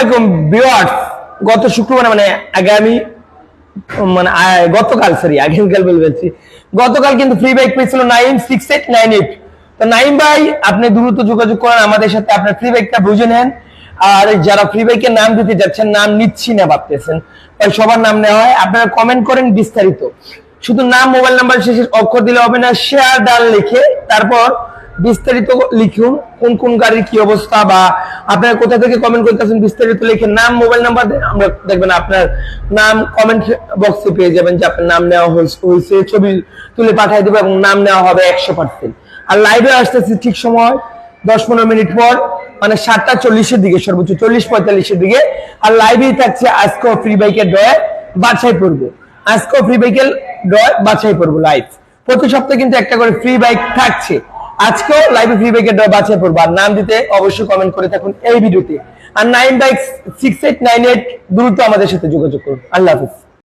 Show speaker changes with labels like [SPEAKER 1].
[SPEAKER 1] আলাইকুম ভিউয়ার্স, গত শুক্রবার মানে আগামী মানে গতকাল সরি আগামীকাল বলছি, গতকাল কিন্তু ফ্রি বাইক পেয়েছিল 96898। তো নাইম ভাই আপনি দ্রুত যোগাযোগ করেন আমাদের সাথে, আপনার ফ্রি বাইকটা বুঝে নেন। আর যারা ফ্রি বাইকের নাম দিতে যাচ্ছেন, নাম নিচ্ছি না ভাবতেছেন, সবার নাম নেওয়া হয়। আপনারা কমেন্ট করেন বিস্তারিত, শুধু নাম মোবাইল নাম্বার শেষে অক্ষর দিলে হবে না, শেয়ার ডাল লিখে তারপর বিস্তারিত লিখুন কোন কোন গাড়ির কি অবস্থা, বা আপনারা কোথা থেকে কমেন্ট করতেছেন বিস্তারিত লিখে নাম মোবাইল নাম্বার দেন। আমরা দেখবেন আপনার নাম কমেন্ট বক্সে পেয়ে যাবেন যে আপনার নাম নেওয়া হয়েছে, ছবি তুলে পাঠিয়ে দেবো এবং নাম নেওয়া হবে 100%। আর লাইভে আসতেছি ঠিক সময় 10-15 মিনিট পর, মানে 7:40-এর দিকে, সর্বোচ্চ 40-45-এর দিকে। আর লাইভেই থাকছে আজকেও ফ্রি বাইকের ড্রয়ে বাছাই করবো, আজকেও ফ্রি বাইকের ড্রয়ে বাছাই করবো লাইভ। প্রতি সপ্তাহে কিন্তু একটা করে ফ্রি বাইক থাকছে, আজকেও লাইভে ফ্রি বাইকের ড্র বাছাই করবো। আর নাম দিতে অবশ্যই কমেন্ট করে থাকুন এই ভিডিওতে। আর 9 বাইক 6898 দ্রুত আমাদের সাথে যোগাযোগ করুন। আল্লাহ হাফিজ।